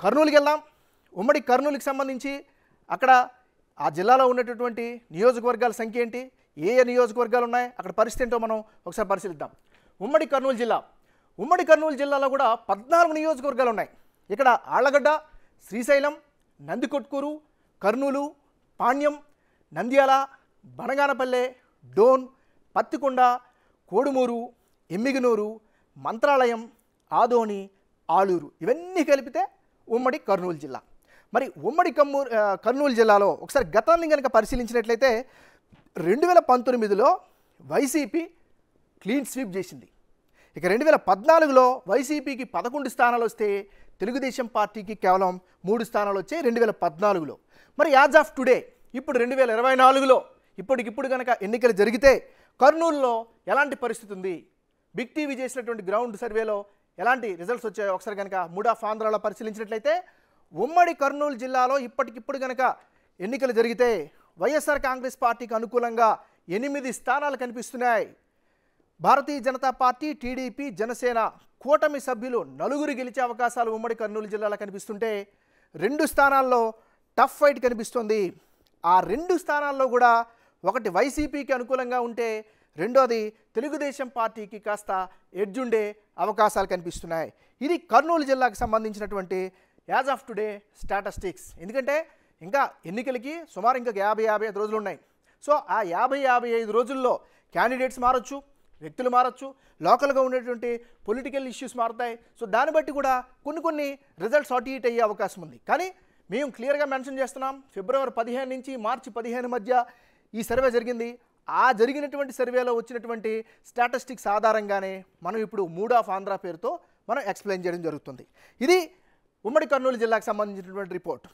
కర్నూలుకి వెళ్దాం. ఉమ్మడి కర్నూలుకి సంబంధించి అక్కడ ఆ జిల్లాలో ఉన్నటువంటి నియోజకవర్గాల సంఖ్య ఏంటి, ఏ ఏ నియోజకవర్గాలు ఉన్నాయి, అక్కడ పరిస్థితి ఏంటో మనం ఒకసారి పరిశీలిద్దాం. ఉమ్మడి కర్నూలు జిల్లాలో కూడా 14 నియోజకవర్గాలు ఉన్నాయి. ఇక్కడ ఆళ్లగడ్డ, శ్రీశైలం, నందికొట్కూరు, కర్నూలు, పాణ్యం, నంద్యాల, బనగానపల్లె, డోన్, పత్తికొండ, కోడుమూరు, ఎమ్మిగనూరు, మంత్రాలయం, ఆదోని, ఆలూరు ఇవన్నీ కలిపితే ఉమ్మడి కర్నూలు జిల్లా. మరి ఉమ్మడి కర్నూలు జిల్లాలో ఒకసారి గతాన్ని కనుక పరిశీలించినట్లయితే 2019లో వైసీపీ క్లీన్ స్వీప్ చేసింది. ఇక 2014లో వైసీపీకి 11 స్థానాలు వస్తే తెలుగుదేశం పార్టీకి కేవలం 3 స్థానాలు వచ్చాయి 2014లో. మరి యాజ్ ఆఫ్ టుడే ఇప్పుడు 2024లో ఇప్పటికిప్పుడు కనుక ఎన్నికలు జరిగితే కర్నూలులో ఎలాంటి పరిస్థితి ఉంది, బిగ్ టీవీ చేసినటువంటి గ్రౌండ్ సర్వేలో ఎలాంటి రిజల్ట్స్ వచ్చాయో ఒకసారి కనుక మూడ్ ఆఫ్ ఆంధ్రాలో పరిశీలించినట్లయితే ఉమ్మడి కర్నూలు జిల్లాలో ఇప్పటికిప్పుడు కనుక ఎన్నికలు జరిగితే వైఎస్ఆర్ కాంగ్రెస్ పార్టీకి అనుకూలంగా 8 స్థానాలు కనిపిస్తున్నాయి. భారతీయ జనతా పార్టీ, టీడీపీ, జనసేన కూటమి సభ్యులు 4 గెలిచే అవకాశాలు ఉమ్మడి కర్నూలు జిల్లాలో కనిపిస్తుంటే 2 స్థానాల్లో టఫ్ ఫైట్ కనిపిస్తుంది. ఆ 2 స్థానాల్లో కూడా ఒకటి వైసీపీకి అనుకూలంగా ఉంటే రెండోది తెలుగుదేశం పార్టీకి కాస్త ఎడ్జ్ ఉండే అవకాశాలు కనిపిస్తున్నాయి. ఇది కర్నూలు జిల్లాకు సంబంధించినటువంటి యాజ్ ఆఫ్ టుడే స్టాటిస్టిక్స్. ఎందుకంటే ఇంకా ఎన్నికలకి సుమారు ఇంకా 50-55 రోజులు ఉన్నాయి. సో ఆ 50-55 రోజుల్లో క్యాండిడేట్స్ మారచ్చు, వ్యక్తులు మారచ్చు, లోకల్గా ఉండేటువంటి పొలిటికల్ ఇష్యూస్ మారుతాయి. సో దాన్ని బట్టి కూడా కొన్ని రిజల్ట్స్ అటు ఇటు అయ్యే అవకాశం ఉంది. కానీ మేము క్లియర్గా మెన్షన్ చేస్తున్నాం, ఫిబ్రవరి 15 నుంచి మార్చి 15 మధ్య ఈ సర్వే జరిగింది. ఆ జరిగినటువంటి సర్వేలో వచ్చినటువంటి స్టాటిస్టిక్స్ ఆధారంగానే మనం ఇప్పుడు మూడ్ ఆఫ్ ఆంధ్ర పేరుతో మనం ఎక్స్ప్లెయిన్ చేయడం జరుగుతుంది. ఇది ఉమ్మడి కర్నూలు జిల్లాకు సంబంధించినటువంటి రిపోర్ట్.